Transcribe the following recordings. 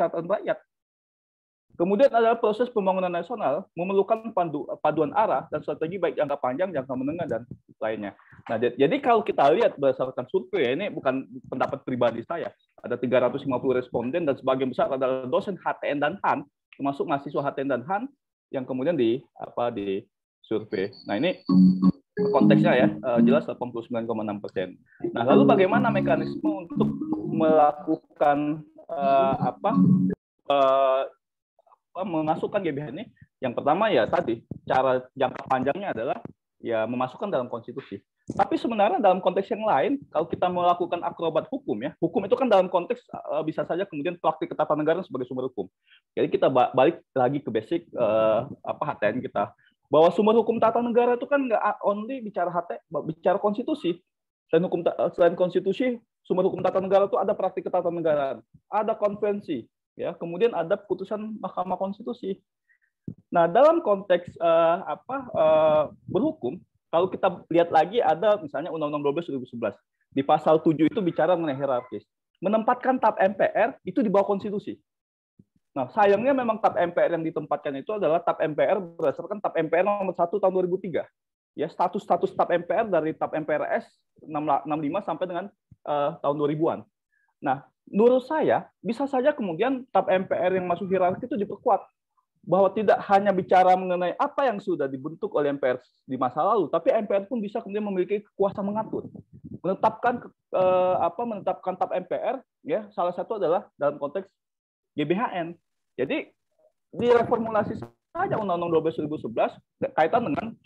kesejahteraan rakyat. Kemudian adalah proses pembangunan nasional memerlukan paduan arah dan strategi baik jangka panjang, jangka menengah, dan lainnya. Nah, jadi kalau kita lihat berdasarkan survei, ini bukan pendapat pribadi saya, ada 350 responden dan sebagian besar adalah dosen HTN dan HAN, termasuk mahasiswa HTN dan HAN yang kemudian di survei. Nah, ini konteksnya ya, jelas 89,6%. Nah, lalu bagaimana mekanisme untuk melakukan memasukkan GBH ini? Yang pertama ya tadi, cara jangka panjangnya adalah ya memasukkan dalam konstitusi. Tapi sebenarnya dalam konteks yang lain, kalau kita melakukan akrobat hukum ya, hukum itu kan dalam konteks bisa saja kemudian praktik ketatanegaraan sebagai sumber hukum. Jadi kita balik lagi ke basic HTN kita, bahwa sumber hukum tata negara itu kan nggak only bicara bicara konstitusi. Selain konstitusi, sumber hukum tata negara itu ada praktik ketatanegaraan, ada konvensi, ya, kemudian ada putusan Mahkamah Konstitusi. Nah, dalam konteks berhukum, kalau kita lihat lagi ada misalnya Undang-Undang 12 2011 di pasal 7 itu bicara mengenai hierarkis, menempatkan TAP MPR itu di bawah konstitusi. Nah, sayangnya memang TAP MPR yang ditempatkan itu adalah TAP MPR berdasarkan TAP MPR nomor 1 tahun 2003. Ya, status TAP MPR dari TAP MPRS 65 sampai dengan tahun 2000-an. Nah, menurut saya bisa saja kemudian TAP MPR yang masuk hierarki itu diperkuat, bahwa tidak hanya bicara mengenai apa yang sudah dibentuk oleh MPR di masa lalu, tapi MPR pun bisa kemudian memiliki kekuasaan mengatur, menetapkan TAP MPR, ya, salah satu adalah dalam konteks GBHN. Jadi direformulasi saja Undang-Undang 12 2011 kaitan dengan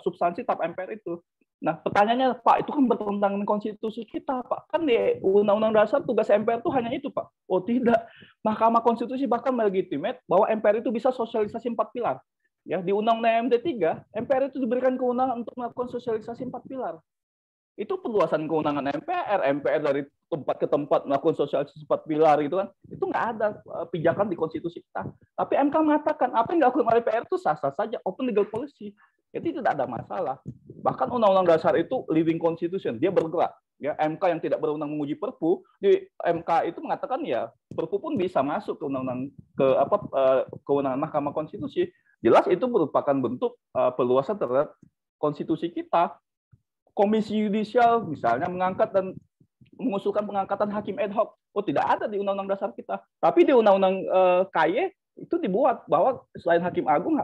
substansi TAP MPR itu. Nah, pertanyaannya, Pak, itu kan bertentangan dengan konstitusi kita, Pak. Kan di Undang-Undang Dasar tugas MPR itu hanya itu, Pak. Oh, tidak. Mahkamah Konstitusi bahkan melegitimate bahwa MPR itu bisa sosialisasi 4 pilar. Ya, di Undang-Undang MD 3, MPR itu diberikan kewenangan untuk melakukan sosialisasi 4 pilar. Itu perluasan kewenangan MPR dari tempat ke tempat melakukan sosialisasi 4 pilar gitu kan. Itu nggak ada pijakan di konstitusi kita. Tapi MK mengatakan apa yang dilakukan oleh MPR itu sah-sah saja, open legal policy. Jadi tidak ada masalah. Bahkan Undang-Undang Dasar itu living constitution, dia bergerak. Ya, MK yang tidak berwenang menguji Perpu, di MK itu mengatakan ya Perpu pun bisa masuk ke undang-undang kewenangan Mahkamah Konstitusi. Jelas itu merupakan bentuk perluasan terhadap konstitusi kita. Komisi yudisial misalnya mengangkat dan mengusulkan pengangkatan hakim ad hoc. Oh, tidak ada di Undang-Undang Dasar kita. Tapi di Undang-Undang KY itu dibuat bahwa selain hakim agung,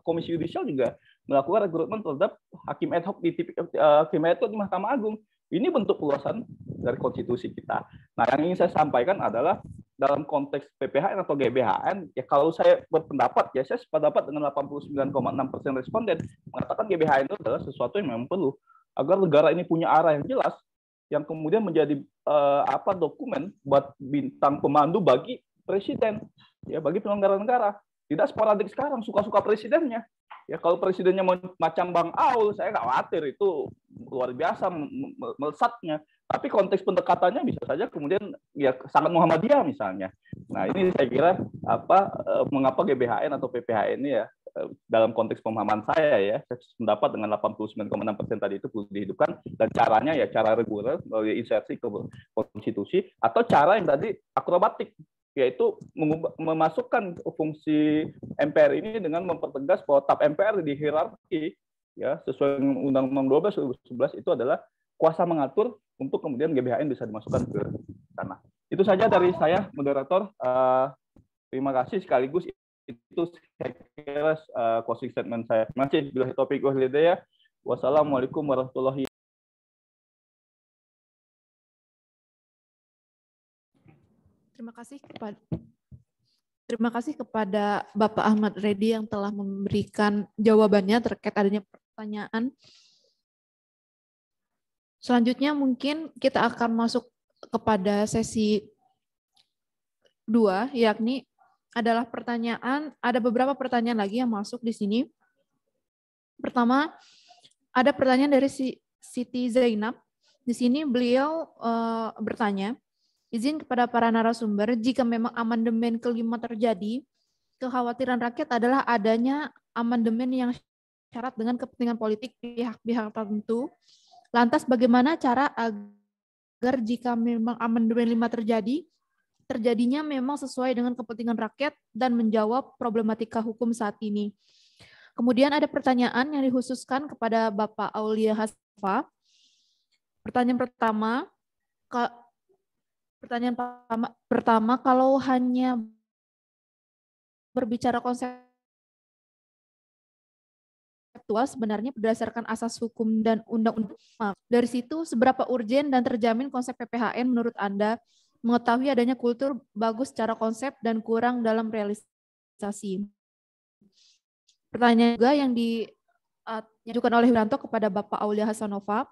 komisi yudisial juga melakukan rekrutmen terhadap hakim ad hoc di Mahkamah Agung. Ini bentuk perluasan dari konstitusi kita. Nah, yang ingin saya sampaikan adalah dalam konteks PPHN atau GBHN, ya kalau saya berpendapat, ya saya sependapat dengan 89,6% responden mengatakan GBHN itu adalah sesuatu yang memang perlu agar negara ini punya arah yang jelas, yang kemudian menjadi dokumen buat bintang pemandu bagi presiden, ya, bagi penyelenggara negara. Tidak sporadik sekarang, suka-suka presidennya. Ya, kalau presidennya macam Bang Aul, saya nggak khawatir, itu luar biasa melesatnya. Tapi konteks pendekatannya bisa saja kemudian ya sangat Muhammadiyah misalnya. Nah, ini saya kira mengapa GBHN atau PPHN ini ya dalam konteks pemahaman saya pendapat dengan 89,6% tadi itu perlu dihidupkan, dan caranya ya cara reguler melalui insersi ke konstitusi atau cara yang tadi akrobatik, yaitu memasukkan fungsi MPR ini dengan mempertegas bahwa TAP MPR di hierarki ya sesuai Undang-Undang 12 2011 itu adalah kuasa mengatur untuk kemudian GBHN bisa dimasukkan ke sana. Itu saja dari saya, moderator. Terima kasih sekaligus itu saya kira closing statement saya. Terima kasih. Billahi taufiq wal hidayah. Wassalamualaikum warahmatullahi wabarakatuh. Terima kasih kepada Bapak Ahmad Reddy yang telah memberikan jawabannya terkait adanya pertanyaan. Selanjutnya mungkin kita akan masuk kepada sesi 2, yakni adalah ada beberapa pertanyaan lagi yang masuk di sini. Pertama, ada pertanyaan dari Siti Zainab. Di sini beliau bertanya, izin kepada para narasumber, jika memang amandemen kelima terjadi, kekhawatiran rakyat adalah adanya amandemen yang syarat dengan kepentingan politik pihak-pihak tertentu. Lantas bagaimana cara agar jika memang amandemen 5 terjadi, terjadinya memang sesuai dengan kepentingan rakyat dan menjawab problematika hukum saat ini. Kemudian ada pertanyaan yang dikhususkan kepada Bapak Aulia Hasfa. Pertanyaan pertama, kalau hanya berbicara konseptual sebenarnya berdasarkan asas hukum dan undang-undang. Dari situ, seberapa urgen dan terjamin konsep PPHN menurut Anda mengetahui adanya kultur bagus secara konsep dan kurang dalam realisasi? Pertanyaan juga yang diajukan oleh Wiranto kepada Bapak Aulia Hasanova.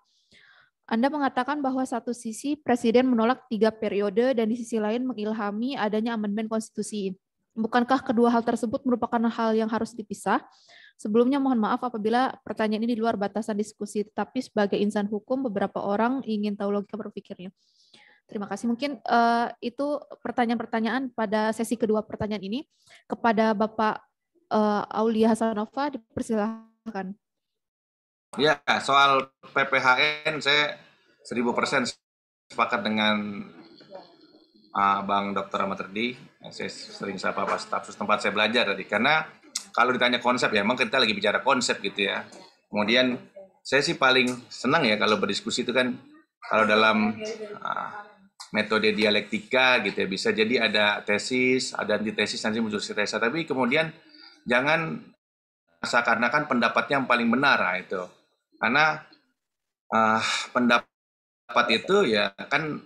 Anda mengatakan bahwa satu sisi Presiden menolak 3 periode dan di sisi lain mengilhami adanya amandemen konstitusi. Bukankah kedua hal tersebut merupakan hal yang harus dipisah? Sebelumnya mohon maaf apabila pertanyaan ini di luar batasan diskusi, tetapi sebagai insan hukum beberapa orang ingin tahu logika berpikirnya. Terima kasih. Mungkin itu pertanyaan-pertanyaan pada sesi kedua pertanyaan ini. Kepada Bapak Aulia Hasanova, dipersilahkan. Ya, soal PPHN saya 1000% sepakat dengan Bang Dr. Ahmad Reddy. Saya sering sapa pas stafsus tempat saya belajar tadi. Karena kalau ditanya konsep ya, emang kita lagi bicara konsep gitu ya. Kemudian saya sih paling senang ya kalau berdiskusi itu kan, kalau dalam metode dialektika gitu ya, bisa jadi ada tesis, ada antitesis, nanti muncul sintesa. Tapi kemudian jangan seakan-akan pendapatnya yang paling benar, nah itu. Karena pendapat itu ya kan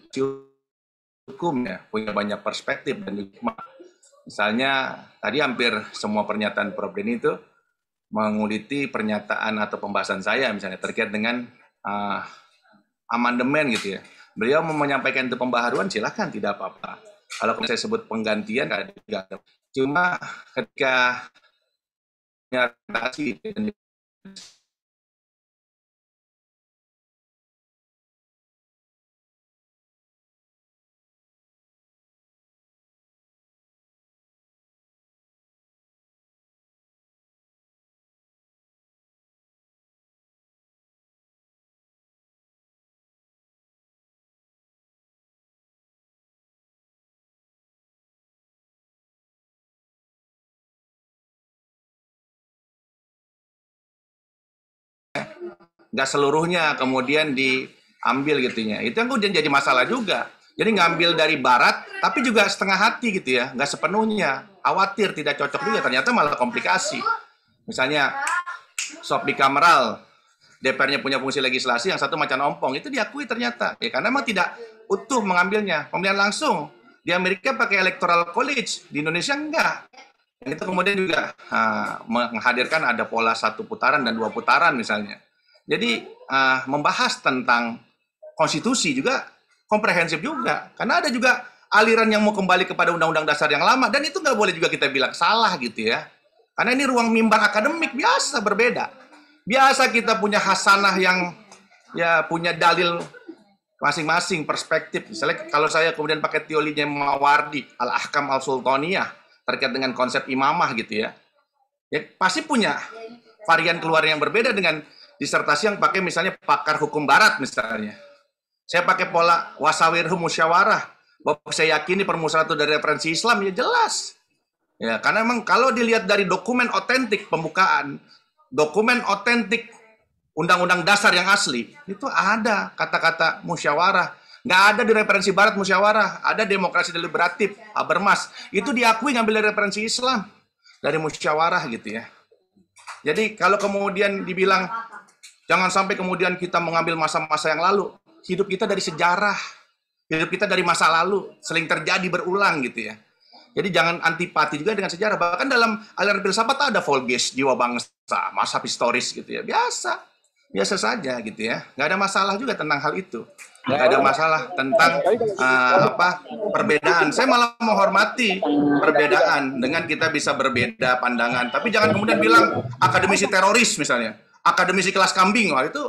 hukum ya, punya banyak perspektif dan juga misalnya tadi hampir semua pernyataan Prof. Denny itu menguliti pernyataan atau pembahasan saya misalnya terkait dengan amandemen gitu ya. Beliau mau menyampaikan itu pembaharuan, silahkan, tidak apa-apa. Kalau saya sebut penggantian, tidak ada. Cuma ketika nyatasi nggak seluruhnya kemudian diambil gitunya. Itu yang kemudian jadi masalah juga. Jadi ngambil dari barat, tapi juga setengah hati gitu ya, nggak sepenuhnya. Khawatir tidak cocok juga, ternyata malah komplikasi. Misalnya, sop bicameral, DPR-nya punya fungsi legislasi, yang satu macan ompong, itu diakui ternyata. Ya, karena memang tidak utuh mengambilnya. Pemilihan langsung, di Amerika pakai electoral college, di Indonesia enggak. Dan itu kemudian juga menghadirkan ada pola 1 putaran dan 2 putaran misalnya. Jadi membahas tentang konstitusi juga komprehensif juga. Karena ada juga aliran yang mau kembali kepada undang-undang dasar yang lama, dan itu nggak boleh juga kita bilang salah gitu ya. Karena ini ruang mimbar akademik, biasa berbeda. Biasa kita punya hasanah yang ya punya dalil masing-masing perspektif. Misalnya kalau saya kemudian pakai teorinya Mawardi, Al-Ahkam Al-Sultaniyah, terkait dengan konsep imamah gitu ya. Ya pasti punya varian keluar yang berbeda dengan disertasi yang pakai misalnya pakar hukum barat misalnya. Saya pakai pola wasawirhu musyawarah, bahwa saya yakini permusyawarah itu dari referensi Islam, ya jelas. Ya, karena memang kalau dilihat dari dokumen otentik pembukaan, dokumen otentik undang-undang dasar yang asli, itu ada kata-kata musyawarah. Nggak ada di referensi barat musyawarah, ada demokrasi deliberatif, Habermas. Itu diakui ngambil dari referensi Islam, dari musyawarah gitu ya. Jadi kalau kemudian dibilang, jangan sampai kemudian kita mengambil masa-masa yang lalu, hidup kita dari sejarah, hidup kita dari masa lalu, sering terjadi berulang gitu ya. Jadi jangan antipati juga dengan sejarah. Bahkan dalam aliran filsafat ada Volges, jiwa bangsa, masa historis gitu ya. Biasa saja gitu ya. Nggak ada masalah juga tentang hal itu. Nggak ada masalah tentang perbedaan. Saya malah menghormati perbedaan dengan kita bisa berbeda pandangan. Tapi jangan kemudian bilang akademisi teroris misalnya, akademisi kelas kambing, wah itu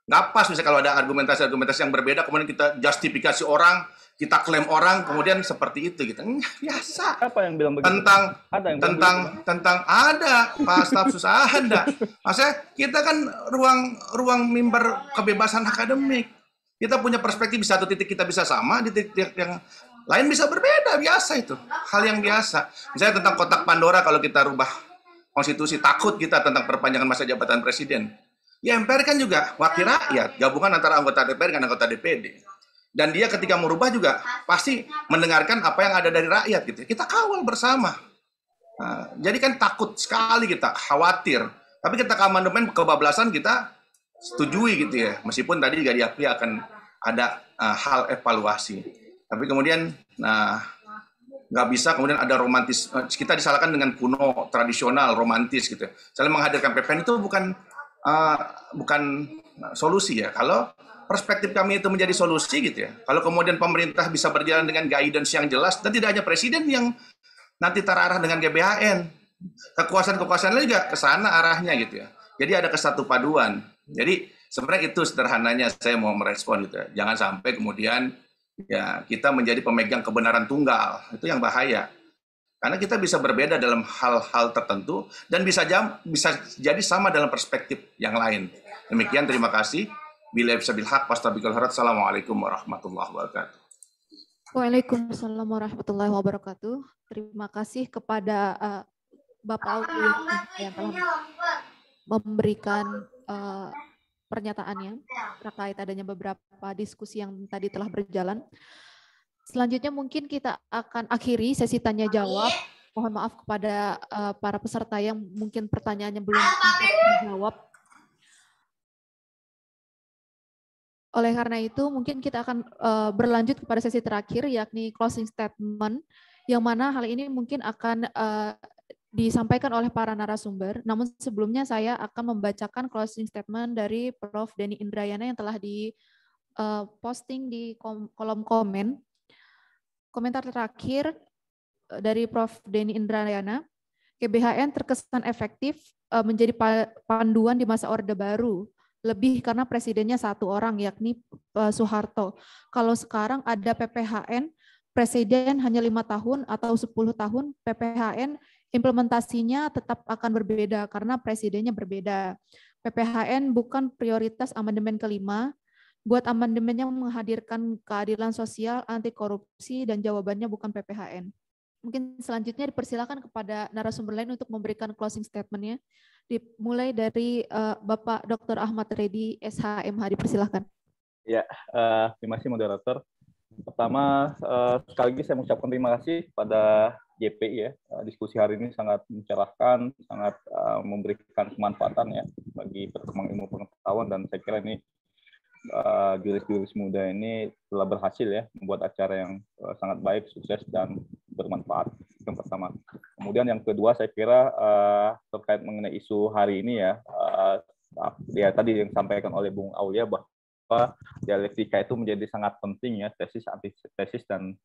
nggak pas. Misalnya kalau ada argumentasi-argumentasi yang berbeda, kemudian kita justifikasi orang, kita klaim orang, kemudian seperti itu gitu. Biasa. Apa yang bilang begitu? Tentang ada Pak Stafsus ada. Maksudnya kita kan ruang mimbar kebebasan akademik. Kita punya perspektif, di satu titik kita bisa sama, di titik yang Lain bisa berbeda, biasa itu. Hal yang biasa. Misalnya tentang kotak Pandora, kalau kita rubah konstitusi, takut kita tentang perpanjangan masa jabatan presiden. Ya MPR kan juga wakil rakyat, gabungan antara anggota DPR dengan anggota DPD. Dan dia ketika merubah juga pasti mendengarkan apa yang ada dari rakyat gitu. Kita kawal bersama. Nah, jadi kan takut sekali kita, khawatir. Tapi ketika amandemen kebablasan kita setujui gitu ya. Meskipun tadi juga diakui akan ada hal evaluasi. Tapi kemudian, nggak bisa kemudian ada romantis. Kita disalahkan dengan kuno, tradisional, romantis gitu. Misalnya menghadirkan PPN itu bukan solusi ya. Kalau perspektif kami itu menjadi solusi gitu ya. Kalau kemudian pemerintah bisa berjalan dengan guidance yang jelas, dan tidak hanya presiden yang nanti terarah dengan GBHN, kekuasaan-kekuasaan lain juga ke sana arahnya gitu ya. Jadi ada kesatu paduan. Jadi sebenarnya itu sederhananya saya mau merespon gitu ya. Jangan sampai kemudian ya kita menjadi pemegang kebenaran tunggal, itu yang bahaya. Karena kita bisa berbeda dalam hal-hal tertentu dan bisa jadi sama dalam perspektif yang lain. Demikian, terima kasih. Bila bisa bilhaq, pastabikul harat. Assalamualaikum warahmatullahi wabarakatuh. Waalaikumsalam warahmatullahi wabarakatuh. Terima kasih kepada Bapak Aulia yang telah memberikan pernyataannya terkait adanya beberapa diskusi yang tadi telah berjalan. Selanjutnya mungkin kita akan akhiri sesi tanya jawab. Mohon maaf kepada para peserta yang mungkin pertanyaannya belum dijawab. Oleh karena itu mungkin kita akan berlanjut kepada sesi terakhir, yakni closing statement, yang mana hal ini mungkin akan disampaikan oleh para narasumber. Namun sebelumnya saya akan membacakan closing statement dari Prof. Denny Indrayana yang telah posting di kolom komen. Komentar terakhir dari Prof. Denny Indrayana, GBHN terkesan efektif menjadi panduan di masa Orde Baru, lebih karena presidennya satu orang, yakni Soeharto. Kalau sekarang ada PPHN, presiden hanya 5 tahun atau 10 tahun, PPHN implementasinya tetap akan berbeda karena presidennya berbeda. PPHN bukan prioritas amandemen kelima, buat amandemen yang menghadirkan keadilan sosial, anti korupsi, dan jawabannya bukan PPHN. Mungkin selanjutnya dipersilakan kepada narasumber lain untuk memberikan closing statement-nya. Dimulai dari Bapak Dr. Ahmad Reddy, SHMH, dipersilakan. Ya, terima kasih moderator. Pertama, sekali lagi saya mengucapkan terima kasih pada JPI ya. Diskusi hari ini sangat mencerahkan, sangat memberikan kemanfaatan ya bagi perkembangan ilmu pengetahuan, dan saya kira ini jurus-jurus muda ini telah berhasil ya membuat acara yang sangat baik, sukses, dan bermanfaat. Yang pertama. Kemudian yang kedua, saya kira terkait mengenai isu hari ini ya, tadi yang disampaikan oleh Bung Aulia bahwa dialektika itu menjadi sangat penting ya, tesis, antitesis, dan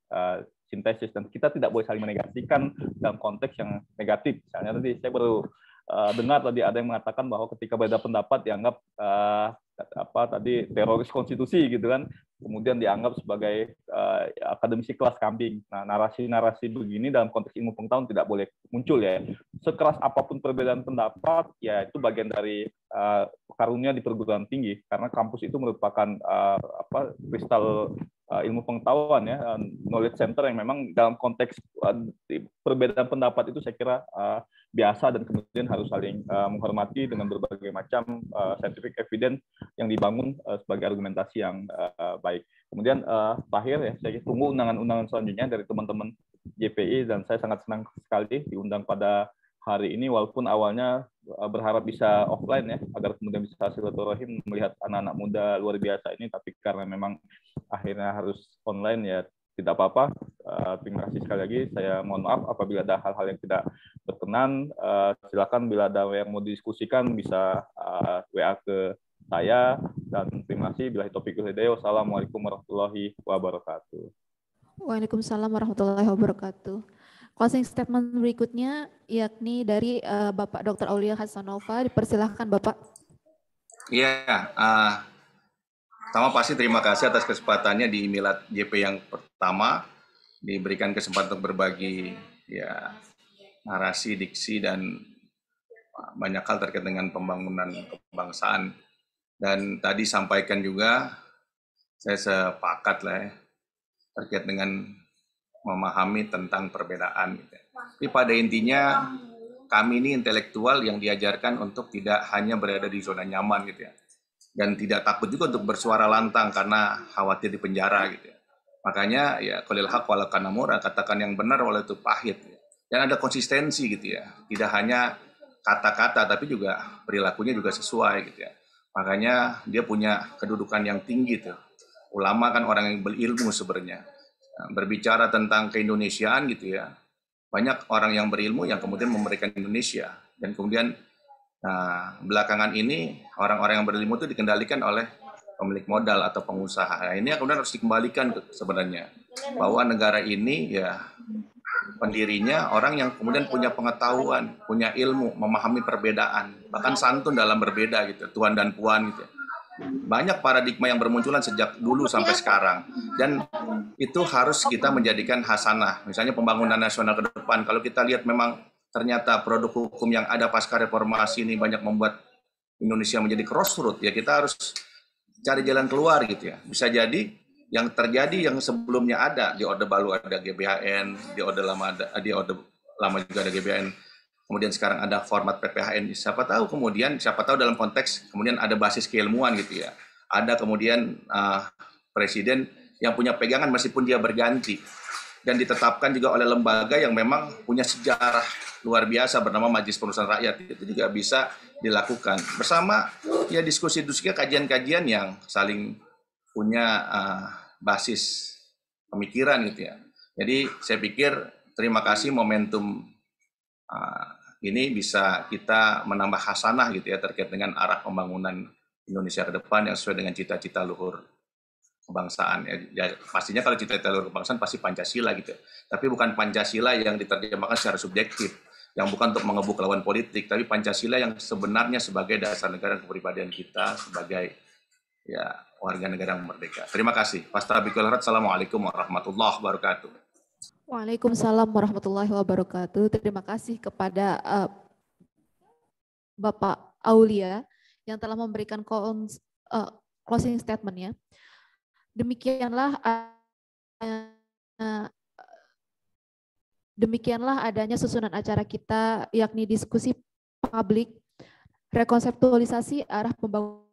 sintesis, dan kita tidak boleh saling menegasikan dalam konteks yang negatif. Misalnya tadi saya baru dengar tadi ada yang mengatakan bahwa ketika beda pendapat dianggap teroris konstitusi gitu kan, kemudian dianggap sebagai akademisi kelas kambing. Nah, narasi-narasi begini dalam konteks ilmu pengetahuan tidak boleh muncul ya. Sekeras apapun perbedaan pendapat, ya itu bagian dari karunia di perguruan tinggi, karena kampus itu merupakan kristal ilmu pengetahuan ya, knowledge center yang memang dalam konteks perbedaan pendapat itu saya kira biasa, dan kemudian harus saling menghormati dengan berbagai macam scientific evidence yang dibangun sebagai argumentasi yang baik. Kemudian terakhir ya, saya tunggu undangan-undangan selanjutnya dari teman-teman JPI, dan saya sangat senang sekali diundang pada hari ini, walaupun awalnya berharap bisa offline ya, agar kemudian bisa silaturahim melihat anak-anak muda luar biasa ini, tapi karena memang akhirnya harus online ya, tidak apa-apa. Terima kasih sekali lagi. Saya mohon maaf apabila ada hal-hal yang tidak berkenan. Silakan bila ada yang mau didiskusikan bisa WA ke saya, dan terima kasih. Billahi taufiq wal hidayah. Wassalamualaikum warahmatullahi wabarakatuh. Waalaikumsalam warahmatullahi wabarakatuh. Closing statement berikutnya yakni dari Bapak Dr. Aulia Hasanova. Dipersilahkan Bapak. Iya, pertama pasti terima kasih atas kesempatannya di Milad JP yang pertama, diberikan kesempatan untuk berbagi ya narasi, diksi, dan banyak hal terkait dengan pembangunan kebangsaan. Dan tadi sampaikan juga, saya sepakat lah ya, terkait dengan memahami tentang perbedaan. Gitu. Tapi pada intinya kami ini intelektual yang diajarkan untuk tidak hanya berada di zona nyaman gitu ya, dan tidak takut juga untuk bersuara lantang karena khawatir di penjara gitu ya. Makanya ya qalil haq wala kana murra, katakan yang benar walau itu pahit. Ya. Dan ada konsistensi gitu ya, tidak hanya kata-kata tapi juga perilakunya juga sesuai gitu ya. Makanya dia punya kedudukan yang tinggi tuh. Ulama kan orang yang berilmu sebenarnya. Nah, berbicara tentang keindonesiaan gitu ya, banyak orang yang berilmu yang kemudian memberikan Indonesia, dan kemudian belakangan ini orang-orang yang berilmu itu dikendalikan oleh pemilik modal atau pengusaha. Nah, ini kemudian harus dikembalikan sebenarnya, bahwa negara ini ya pendirinya orang yang kemudian punya pengetahuan, punya ilmu, memahami perbedaan, bahkan santun dalam berbeda gitu, tuan dan puan gitu. Banyak paradigma yang bermunculan sejak dulu sampai sekarang, dan itu harus kita menjadikan hasanah. Misalnya pembangunan nasional ke depan, kalau kita lihat memang ternyata produk hukum yang ada pasca reformasi ini banyak membuat Indonesia menjadi crossroad, ya kita harus cari jalan keluar gitu ya. Bisa jadi yang terjadi yang sebelumnya ada, di Orde Baru ada GBHN, di Orde Lama juga ada GBHN, kemudian sekarang ada format PPHN, siapa tahu dalam konteks kemudian ada basis keilmuan gitu ya. Ada kemudian presiden yang punya pegangan meskipun dia berganti, dan ditetapkan juga oleh lembaga yang memang punya sejarah luar biasa bernama Majelis Perusahaan Rakyat. Itu juga bisa dilakukan bersama ya, diskusi-diskusi, kajian-kajian yang saling punya basis pemikiran gitu ya. Jadi saya pikir terima kasih momentum ini bisa kita menambah hasanah gitu ya terkait dengan arah pembangunan Indonesia ke depan yang sesuai dengan cita-cita luhur kebangsaan. Ya, pastinya kalau cita-cita luhur kebangsaan pasti Pancasila gitu. Tapi bukan Pancasila yang diterjemahkan secara subjektif, yang bukan untuk mengebuk lawan politik, tapi Pancasila yang sebenarnya sebagai dasar negara kepribadian kita sebagai ya warga negara yang merdeka. Terima kasih. Assalamualaikum warahmatullahi wabarakatuh. Waalaikumsalam warahmatullahi wabarakatuh. Terima kasih kepada Bapak Aulia yang telah memberikan closing statement-nya. Demikianlah adanya susunan acara kita, yakni diskusi publik, rekonseptualisasi arah pembangunan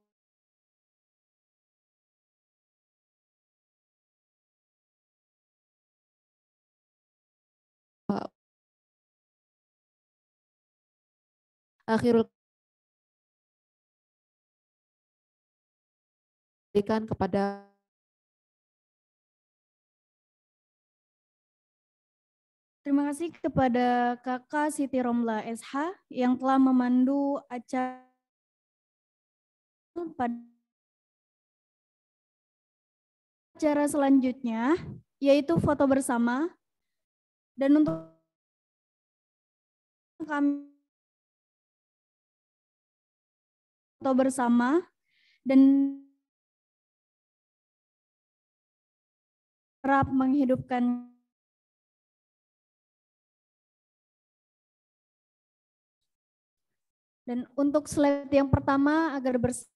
akhirul berikan kepada Terima kasih kepada Kakak Siti Romla SH yang telah memandu acara pada acara selanjutnya, yaitu foto bersama. Dan untuk kami foto bersama dan kerap menghidupkan dan untuk slide yang pertama agar sini.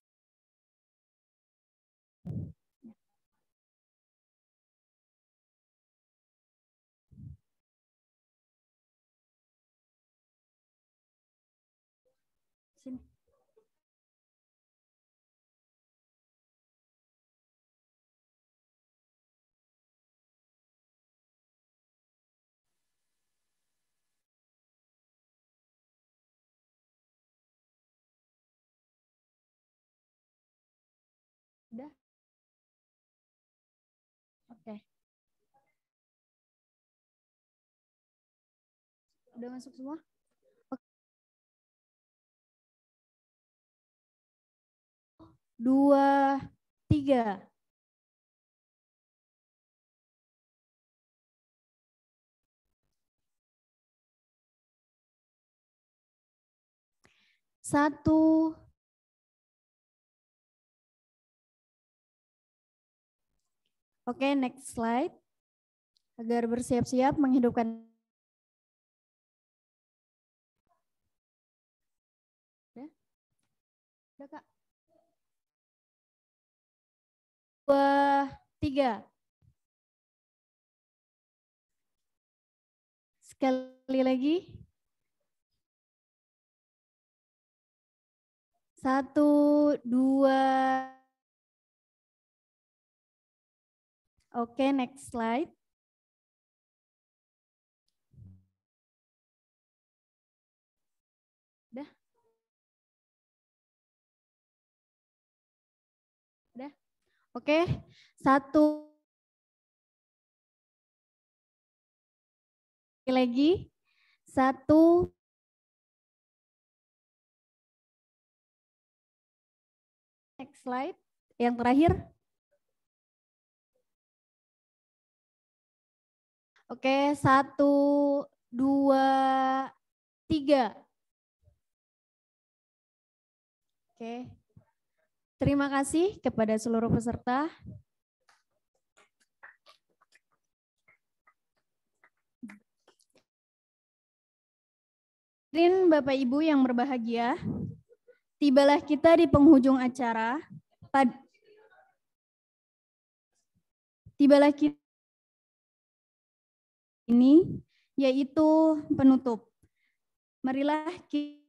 Udah? Oke. Udah masuk semua? Oke. 2, 3. Satu. Oke, next slide. Agar bersiap-siap menghidupkan. Udah, Kak. 2, 3. Sekali lagi. 1, 2. Oke, next slide. Udah? Udah? Oke, 1. Lagi. 1. Next slide. Yang terakhir. Oke, 1, 2, 3. Oke. Terima kasih kepada seluruh peserta. Bapak Ibu yang berbahagia, tibalah kita di penghujung acara. Tibalah kita ini, yaitu penutup. Marilah kita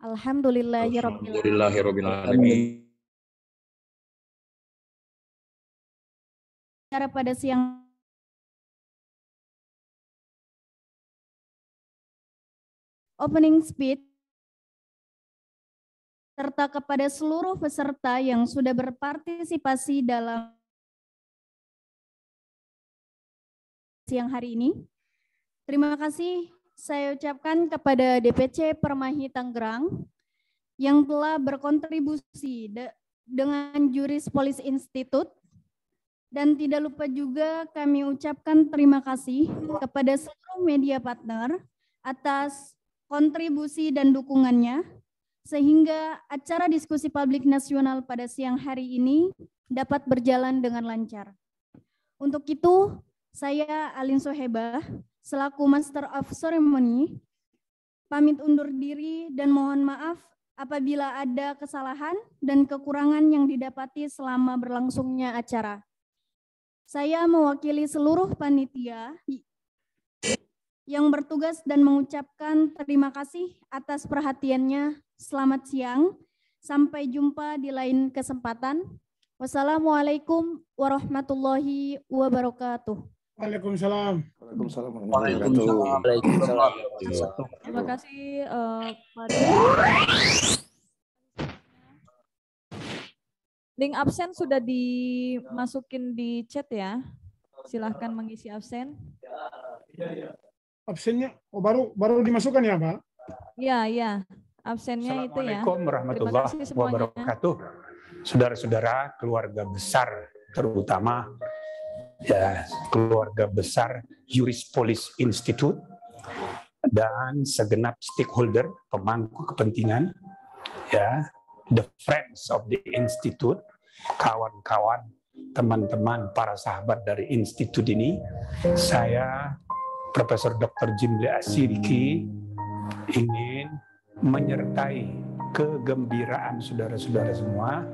Alhamdulillahirabbil alamin. Pada siang opening speech serta kepada seluruh peserta yang sudah berpartisipasi dalam siang hari ini. Terima kasih saya ucapkan kepada DPC Permai Tangerang yang telah berkontribusi dengan Juris Police Institute, dan tidak lupa juga kami ucapkan terima kasih kepada seluruh media partner atas kontribusi dan dukungannya, sehingga acara diskusi publik nasional pada siang hari ini dapat berjalan dengan lancar. Untuk itu, saya Alin Sohebah, selaku Master of Ceremony, pamit undur diri dan mohon maaf apabila ada kesalahan dan kekurangan yang didapati selama berlangsungnya acara. Saya mewakili seluruh panitia yang bertugas dan mengucapkan terima kasih atas perhatiannya. Selamat siang, sampai jumpa di lain kesempatan. Wassalamualaikum warahmatullahi wabarakatuh. Waalaikumsalam. Waalaikumsalam. Terima kasih pada link absen sudah dimasukin di chat ya. Silahkan mengisi absen. Absennya baru dimasukkan ya, Pak? Iya, iya. Absennya itu ya. Assalamualaikum warahmatullahi wabarakatuh. Saudara-saudara, keluarga besar terutama ya keluarga besar Juris Police Institute dan segenap stakeholder pemangku kepentingan ya, the friends of the institute, kawan-kawan, teman-teman, para sahabat dari institut ini. Saya Profesor Dr. Jimli Asyidiki ingin menyertai kegembiraan saudara-saudara semua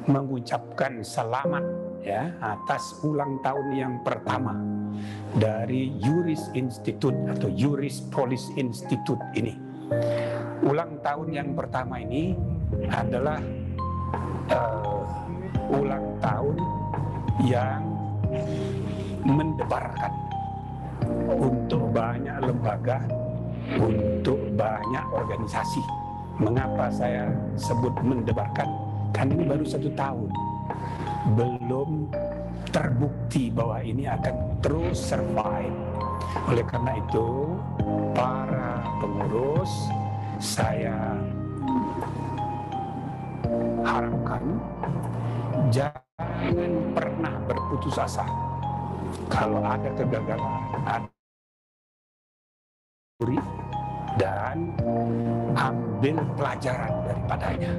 mengucapkan selamat ya atas ulang tahun yang pertama dari Juris Institute atau Juris Police Institute ini. Ulang tahun yang pertama ini adalah ulang tahun yang mendebarkan untuk banyak lembaga, untuk banyak organisasi. Mengapa saya sebut mendebarkan? Kan ini baru 1 tahun. Belum terbukti bahwa ini akan terus survive. Oleh karena itu, para pengurus, saya harapkan jangan pernah berputus asa. Kalau ada kegagalan, dan ambil pelajaran daripadanya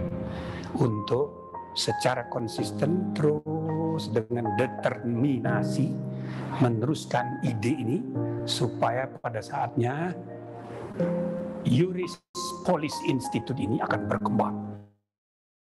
untuk secara konsisten terus dengan determinasi meneruskan ide ini supaya pada saatnya Juris Police Institute ini akan berkembang.